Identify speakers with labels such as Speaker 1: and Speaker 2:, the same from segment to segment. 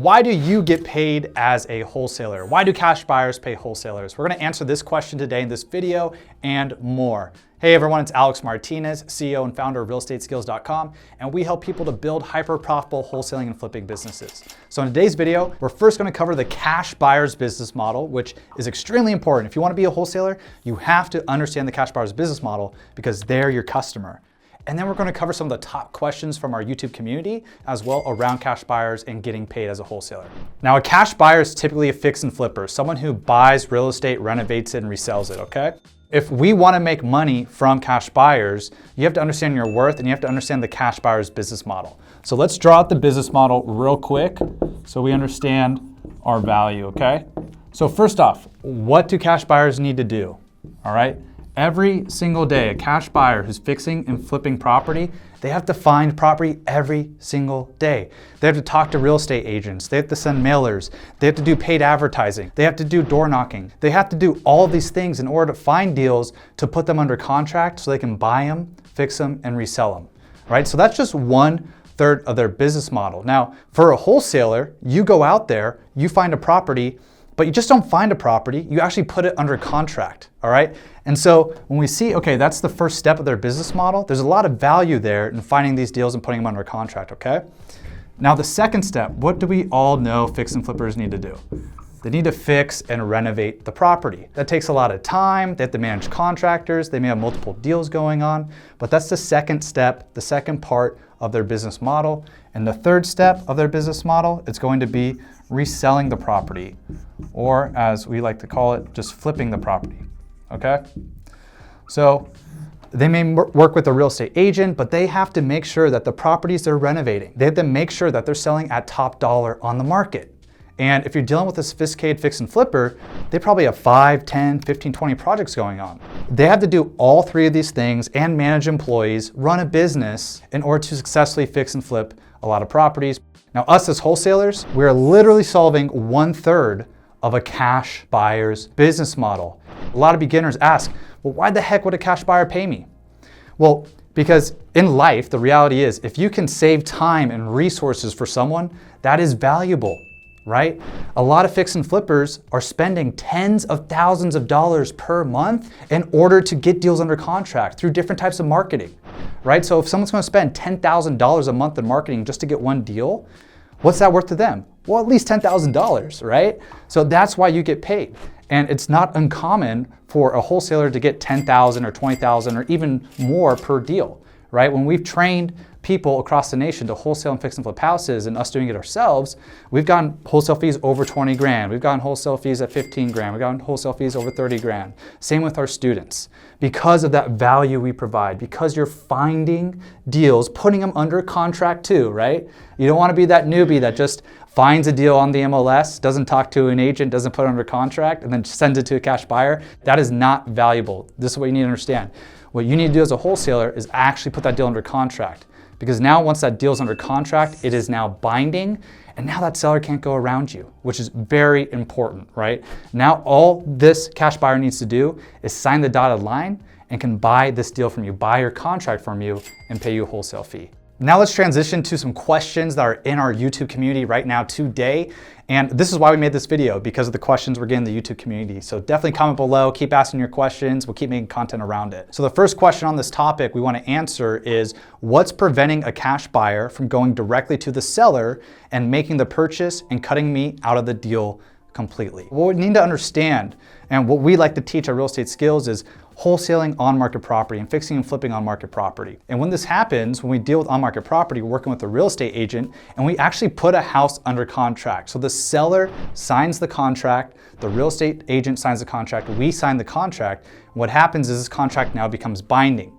Speaker 1: Why do you get paid as a wholesaler? Why do cash buyers pay wholesalers? We're gonna answer this question today in this video and more. Hey everyone, it's Alex Martinez, CEO and founder of RealEstateSkills.com, and we help people to build hyper-profitable wholesaling and flipping businesses. So in today's video, we're first gonna cover the cash buyer's business model, which is extremely important. If you wanna be a wholesaler, you have to understand the cash buyer's business model because they're your customer. And then we're going to cover some of the top questions from our YouTube community as well around cash buyers and getting paid as a wholesaler. Now, a cash buyer is typically a fix and flipper, someone who buys real estate, renovates it, and resells it, okay? If we want to make money from cash buyers, you have to understand your worth and you have to understand the cash buyer's business model. So let's draw out the business model real quick so we understand our value, okay? So first off, what do cash buyers need to do, all right? Every single day, a cash buyer who's fixing and flipping property, they have to find property every single day. They have to talk to real estate agents. They have to send mailers. They have to do paid advertising. They have to do door knocking. They have to do all these things in order to find deals to put them under contract so they can buy them, fix them, and resell them, right? So that's just 1/3 of their business model. Now, for a wholesaler, you go out there, you find a property, but you just don't find a property, you actually put it under contract, all right? And so when we see, okay, that's the first step of their business model, there's a lot of value there in finding these deals and putting them under contract, okay? Now the second step, what do we all know fix and flippers need to do? They need to fix and renovate the property. That takes a lot of time, they have to manage contractors, they may have multiple deals going on, but that's the second step, the second part of their business model. And the third step of their business model, it's going to be reselling the property, or as we like to call it, just flipping the property, okay? So they may work with a real estate agent, but they have to make sure that the properties they're renovating, they have to make sure that they're selling at top dollar on the market. And if you're dealing with a sophisticated fix and flipper, they probably have 5, 10, 15, 20 projects going on. They have to do all three of these things and manage employees, run a business in order to successfully fix and flip a lot of properties. Now, us as wholesalers, we're literally solving 1/3 of a cash buyer's business model. A lot of beginners ask, well, why the heck would a cash buyer pay me? Well, because in life, the reality is if you can save time and resources for someone, that is valuable, right? A lot of fix and flippers are spending tens of thousands of dollars per month in order to get deals under contract through different types of marketing, right? So if someone's going to spend $10,000 a month in marketing just to get one deal, what's that worth to them? Well, at least $10,000, right? So that's why you get paid. And it's not uncommon for a wholesaler to get $10,000 or $20,000 or even more per deal, right? When we've trained people across the nation to wholesale and fix and flip houses and us doing it ourselves, we've gotten wholesale fees over 20 grand. We've gotten wholesale fees at 15 grand. We've gotten wholesale fees over 30 grand. Same with our students. Because of that value we provide, because you're finding deals, putting them under contract too, right? You don't want to be that newbie that just finds a deal on the MLS, doesn't talk to an agent, doesn't put it under contract, and then sends it to a cash buyer. That is not valuable. This is what you need to understand. What you need to do as a wholesaler is actually put that deal under contract. Because now once that deal is under contract, it is now binding, and now that seller can't go around you, which is very important, right? Now all this cash buyer needs to do is sign the dotted line and can buy this deal from you, buy your contract from you, and pay you a wholesale fee. Now let's transition to some questions that are in our YouTube community right now today. And this is why we made this video, because of the questions we're getting in the YouTube community. So definitely comment below, keep asking your questions. We'll keep making content around it. So the first question on this topic we want to answer is, what's preventing a cash buyer from going directly to the seller and making the purchase and cutting me out of the deal completely? What we need to understand, and what we like to teach our real estate skills, is wholesaling on-market property and fixing and flipping on-market property. And when this happens, when we deal with on-market property, we're working with a real estate agent, and we actually put a house under contract. So the seller signs the contract, the real estate agent signs the contract, we sign the contract. What happens is this contract now becomes binding.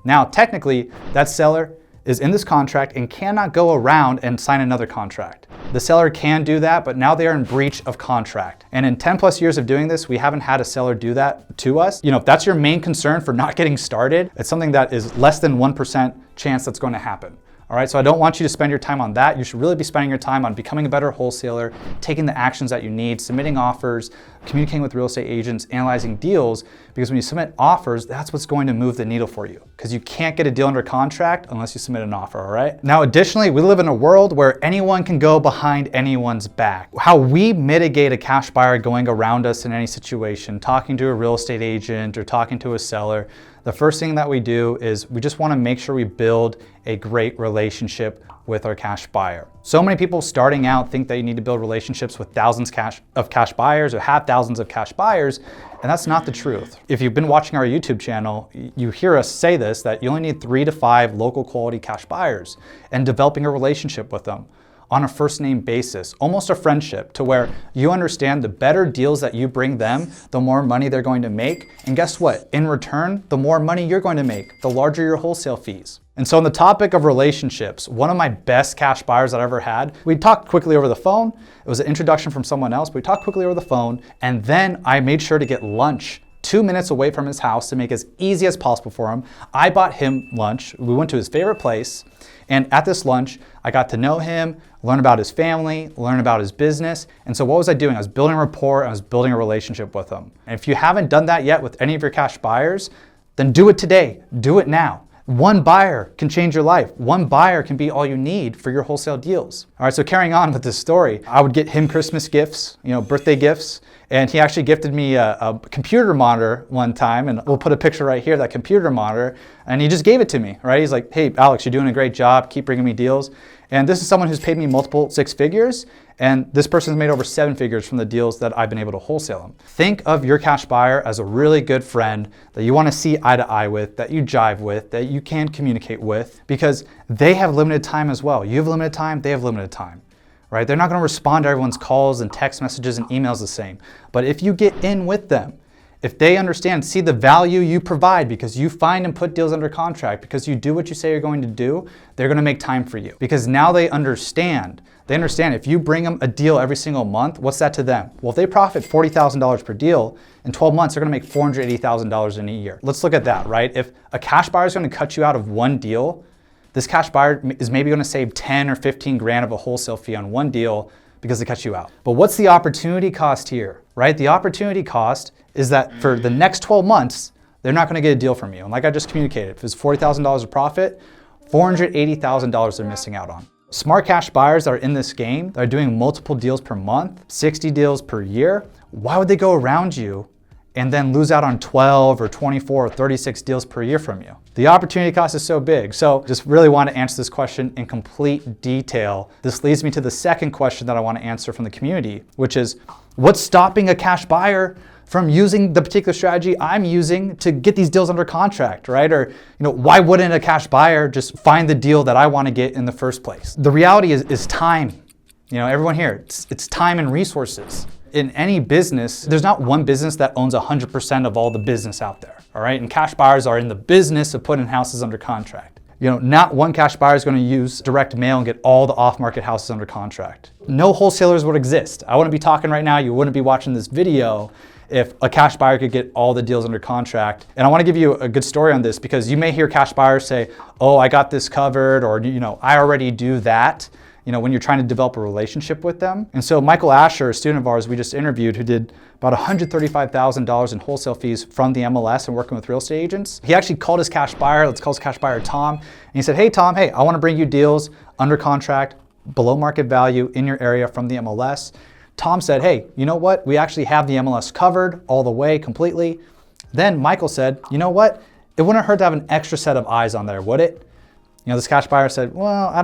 Speaker 1: Now, technically, that seller is in this contract and cannot go around and sign another contract. The seller can do that, but now they are in breach of contract. And in 10+ years of doing this, we haven't had a seller do that to us. You know, if that's your main concern for not getting started, it's something that is less than 1% chance that's going to happen. All right, so I don't want you to spend your time on that. You should really be spending your time on becoming a better wholesaler, taking the actions that you need, submitting offers, communicating with real estate agents, analyzing deals, because when you submit offers, that's what's going to move the needle for you, because you can't get a deal under contract unless you submit an offer, all right? Now, additionally, we live in a world where anyone can go behind anyone's back. How we mitigate a cash buyer going around us in any situation, talking to a real estate agent or talking to a seller, the first thing that we do is we just want to make sure we build a great relationship with our cash buyer. So many people starting out think that you need to build relationships with thousands of cash buyers or have thousands of cash buyers, and that's not the truth. If you've been watching our YouTube channel, you hear us say this, that you only need 3 to 5 local quality cash buyers and developing a relationship with them on a first name basis, almost a friendship, to where you understand the better deals that you bring them, the more money they're going to make. And guess what? In return, the more money you're going to make, the larger your wholesale fees. And so on the topic of relationships, one of my best cash buyers that I ever had, we talked quickly over the phone. It was an introduction from someone else, but we talked quickly over the phone. And then I made sure to get lunch 2 minutes away from his house to make it as easy as possible for him. I bought him lunch. We went to his favorite place. And at this lunch, I got to know him, learn about his family, learn about his business. And so what was I doing? I was building rapport, I was building a relationship with him. And if you haven't done that yet with any of your cash buyers, then do it today, do it now. One buyer can change your life. One buyer can be all you need for your wholesale deals. All right, so carrying on with this story, I would get him Christmas gifts, birthday gifts, and he actually gifted me a computer monitor one time, and we'll put a picture right here, that computer monitor, and he just gave it to me, right? He's like, hey, Alex, you're doing a great job, keep bringing me deals. And this is someone who's paid me multiple 6 figures, and this person's made over 7 figures from the deals that I've been able to wholesale them. Think of your cash buyer as a really good friend that you want to see eye to eye with, that you jive with, that you can communicate with, because they have limited time as well. You have limited time, they have limited time, right? They're not going to respond to everyone's calls and text messages and emails the same. But if you get in with them, if they understand, see the value you provide because you find and put deals under contract, because you do what you say you're going to do, they're going to make time for you. Because now they understand if you bring them a deal every single month, what's that to them? Well, if they profit $40,000 per deal, in 12 months, they're going to make $480,000 in a year. Let's look at that, right? If a cash buyer is going to cut you out of one deal, this cash buyer is maybe going to save 10 or 15 grand of a wholesale fee on one deal because they cut you out. But what's the opportunity cost here, right? The opportunity cost is that for the next 12 months, they're not going to get a deal from you. And like I just communicated, if it's $40,000 of profit, $480,000 they're missing out on. Smart cash buyers that are in this game, that are doing multiple deals per month, 60 deals per year, why would they go around you and then lose out on 12 or 24 or 36 deals per year from you? The opportunity cost is so big. So just really want to answer this question in complete detail. This leads me to the second question that I want to answer from the community, which is, what's stopping a cash buyer from using the particular strategy I'm using to get these deals under contract, right? Or, why wouldn't a cash buyer just find the deal that I want to get in the first place? The reality is time. Everyone here, it's time and resources. In any business, there's not one business that owns 100% of all the business out there, all right? And cash buyers are in the business of putting houses under contract. Not one cash buyer is going to use direct mail and get all the off-market houses under contract. No wholesalers would exist. I wouldn't be talking right now, you wouldn't be watching this video if a cash buyer could get all the deals under contract. And I want to give you a good story on this, because you may hear cash buyers say, oh, I got this covered, or I already do that, when you're trying to develop a relationship with them. And so Michael Asher, a student of ours we just interviewed, who did about $135,000 in wholesale fees from the MLS and working with real estate agents, he actually called his cash buyer, let's call his cash buyer Tom, and he said, hey Tom, I want to bring you deals under contract, below market value in your area from the MLS. Tom said, hey, you know what? We actually have the MLS covered all the way completely. Then Michael said, you know what? It wouldn't hurt to have an extra set of eyes on there, would it? This cash buyer said, well, I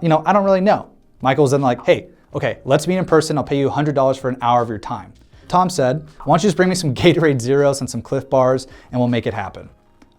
Speaker 1: don't really know. Michael was then like, hey, okay, let's meet in person. I'll pay you $100 for an hour of your time. Tom said, why don't you just bring me some Gatorade Zeros and some Cliff Bars and we'll make it happen.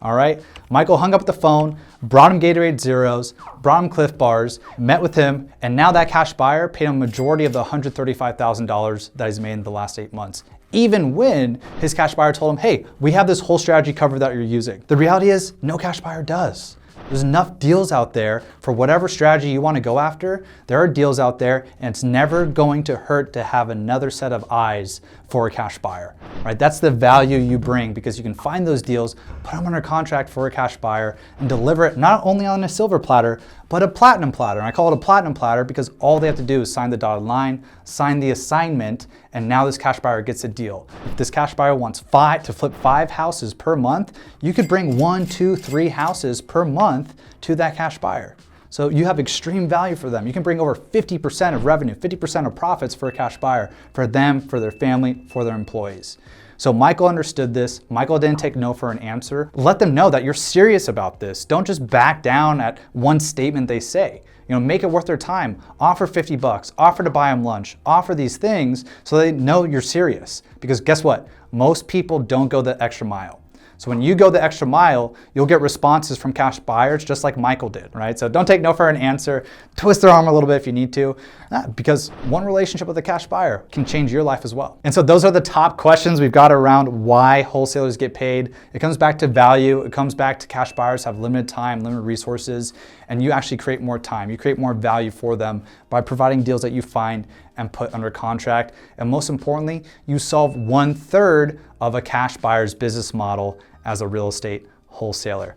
Speaker 1: All right. Michael hung up the phone, brought him Gatorade Zeros, brought him Cliff Bars, met with him, and now that cash buyer paid him a majority of the $135,000 that he's made in the last 8 months. Even when his cash buyer told him, hey, we have this whole strategy covered that you're using. The reality is no cash buyer does. There's enough deals out there for whatever strategy you want to go after. There are deals out there, and it's never going to hurt to have another set of eyes for a cash buyer, right? That's the value you bring, because you can find those deals, put them under contract for a cash buyer, and deliver it not only on a silver platter, but a platinum platter. And I call it a platinum platter because all they have to do is sign the dotted line, sign the assignment, and now this cash buyer gets a deal. If this cash buyer wants to flip 5 houses per month, you could bring 1, 2, 3 houses per month to that cash buyer. So you have extreme value for them. You can bring over 50% of revenue, 50% of profits for a cash buyer, for them, for their family, for their employees. So Michael understood this. Michael didn't take no for an answer. Let them know that you're serious about this. Don't just back down at one statement they say. Make it worth their time. Offer 50 bucks, offer to buy them lunch, offer these things so they know you're serious. Because guess what? Most people don't go the extra mile. So when you go the extra mile, you'll get responses from cash buyers just like Michael did, right? So don't take no for an answer. Twist their arm a little bit if you need to, because one relationship with a cash buyer can change your life as well. And so those are the top questions we've got around why wholesalers get paid. It comes back to value. It comes back to cash buyers have limited time, limited resources, and you actually create more time. You create more value for them by providing deals that you find and put under contract. And most importantly, you solve 1/3 of a cash buyer's business model as a real estate wholesaler.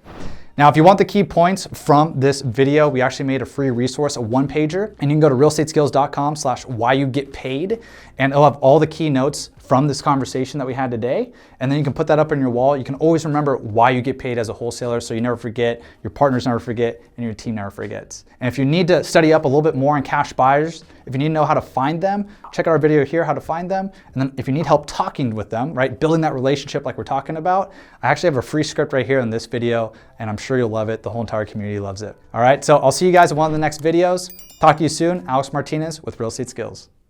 Speaker 1: Now, if you want the key points from this video, we actually made a free resource, a one-pager, and you can go to realstateskills.com/whyougetpaid, and it'll have all the key notes from this conversation that we had today. And then you can put that up on your wall. You can always remember why you get paid as a wholesaler so you never forget, your partners never forget, and your team never forgets. And if you need to study up a little bit more on cash buyers, if you need to know how to find them, check out our video here, how to find them. And then if you need help talking with them, right, building that relationship like we're talking about, I actually have a free script right here in this video, and I'm sure you'll love it. The whole entire community loves it. All right, so I'll see you guys in one of the next videos. Talk to you soon. Alex Martinez with Real Estate Skills.